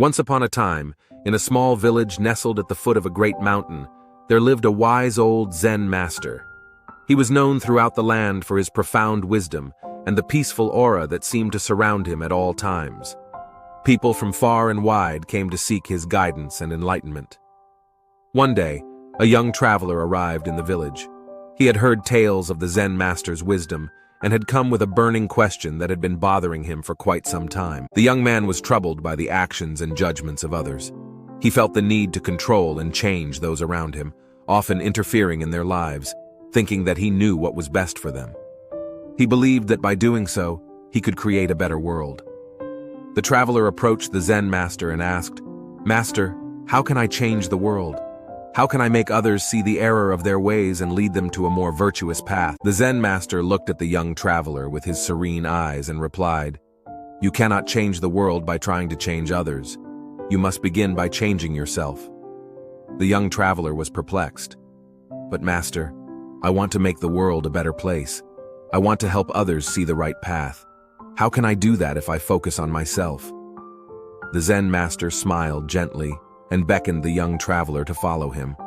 Once upon a time, in a small village nestled at the foot of a great mountain, there lived a wise old Zen master. He was known throughout the land for his profound wisdom and the peaceful aura that seemed to surround him at all times. People from far and wide came to seek his guidance and enlightenment. One day, a young traveler arrived in the village. He had heard tales of the Zen Master's wisdom and had come with a burning question that had been bothering him for quite some time. The young man was troubled by the actions and judgments of others. He felt the need to control and change those around him, often interfering in their lives, thinking that he knew what was best for them. He believed that by doing so, he could create a better world. The traveler approached the Zen Master and asked, "Master, how can I change the world? How can I make others see the error of their ways and lead them to a more virtuous path?" The Zen Master looked at the young traveler with his serene eyes and replied, "You cannot change the world by trying to change others. You must begin by changing yourself." The young traveler was perplexed. "But Master, I want to make the world a better place. I want to help others see the right path. How can I do that if I focus on myself?" The Zen Master smiled gently and beckoned the young traveler to follow him.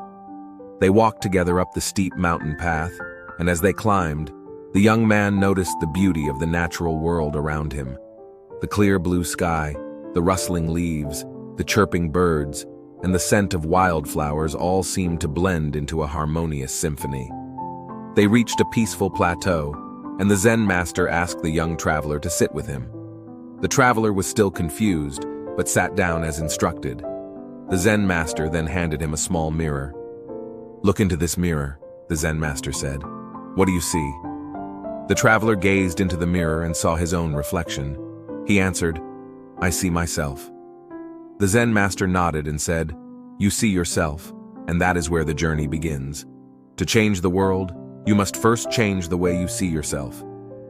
They walked together up the steep mountain path, and as they climbed, the young man noticed the beauty of the natural world around him. The clear blue sky, the rustling leaves, the chirping birds, and the scent of wildflowers all seemed to blend into a harmonious symphony. They reached a peaceful plateau, and the Zen Master asked the young traveler to sit with him. The traveler was still confused, but sat down as instructed. The Zen Master then handed him a small mirror. "Look into this mirror," the Zen Master said. "What do you see?" The traveler gazed into the mirror and saw his own reflection. He answered, "I see myself." The Zen Master nodded and said, "You see yourself, and that is where the journey begins. To change the world, you must first change the way you see yourself.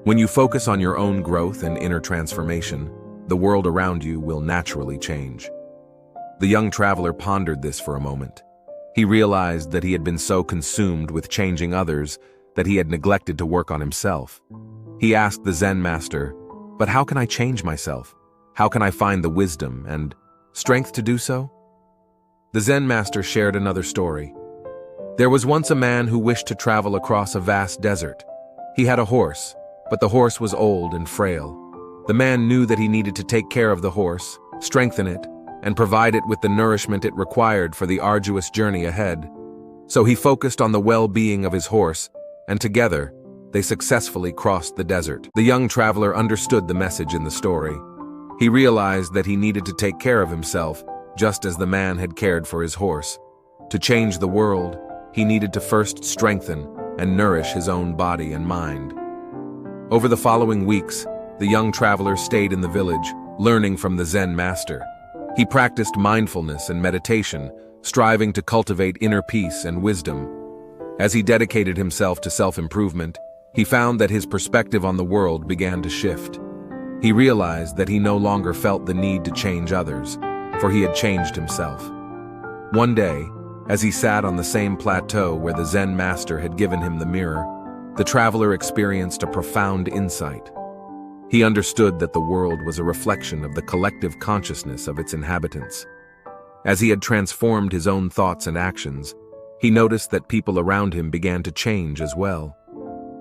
When you focus on your own growth and inner transformation, the world around you will naturally change." The young traveler pondered this for a moment. He realized that he had been so consumed with changing others that he had neglected to work on himself. He asked the Zen Master, "But how can I change myself? How can I find the wisdom and strength to do so?" The Zen Master shared another story. There was once a man who wished to travel across a vast desert. He had a horse, but the horse was old and frail. The man knew that he needed to take care of the horse, strengthen it, and provide it with the nourishment it required for the arduous journey ahead. So he focused on the well-being of his horse, and together, they successfully crossed the desert. The young traveler understood the message in the story. He realized that he needed to take care of himself, just as the man had cared for his horse. To change the world, he needed to first strengthen and nourish his own body and mind. Over the following weeks, the young traveler stayed in the village, learning from the Zen Master. He practiced mindfulness and meditation, striving to cultivate inner peace and wisdom. As he dedicated himself to self-improvement, he found that his perspective on the world began to shift. He realized that he no longer felt the need to change others, for he had changed himself. One day, as he sat on the same plateau where the Zen Master had given him the mirror, the traveler experienced a profound insight. He understood that the world was a reflection of the collective consciousness of its inhabitants. As he had transformed his own thoughts and actions, he noticed that people around him began to change as well.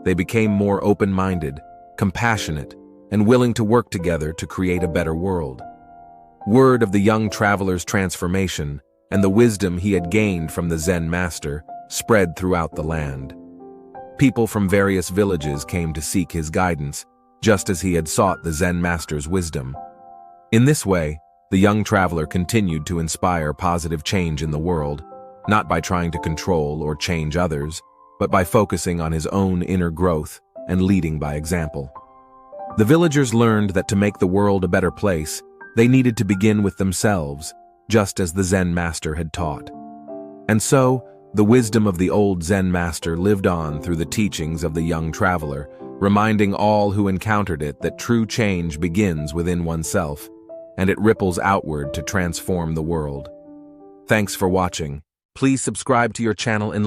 They became more open-minded, compassionate, and willing to work together to create a better world. Word of the young traveler's transformation and the wisdom he had gained from the Zen Master spread throughout the land. People from various villages came to seek his guidance, just as he had sought the Zen Master's wisdom. In this way, the young traveler continued to inspire positive change in the world, not by trying to control or change others, but by focusing on his own inner growth and leading by example. The villagers learned that to make the world a better place, they needed to begin with themselves, just as the Zen Master had taught. And so, the wisdom of the old Zen Master lived on through the teachings of the young traveler, reminding all who encountered it that true change begins within oneself, and it ripples outward to transform the world. Thanks for watching. Please subscribe to your channel Enlighten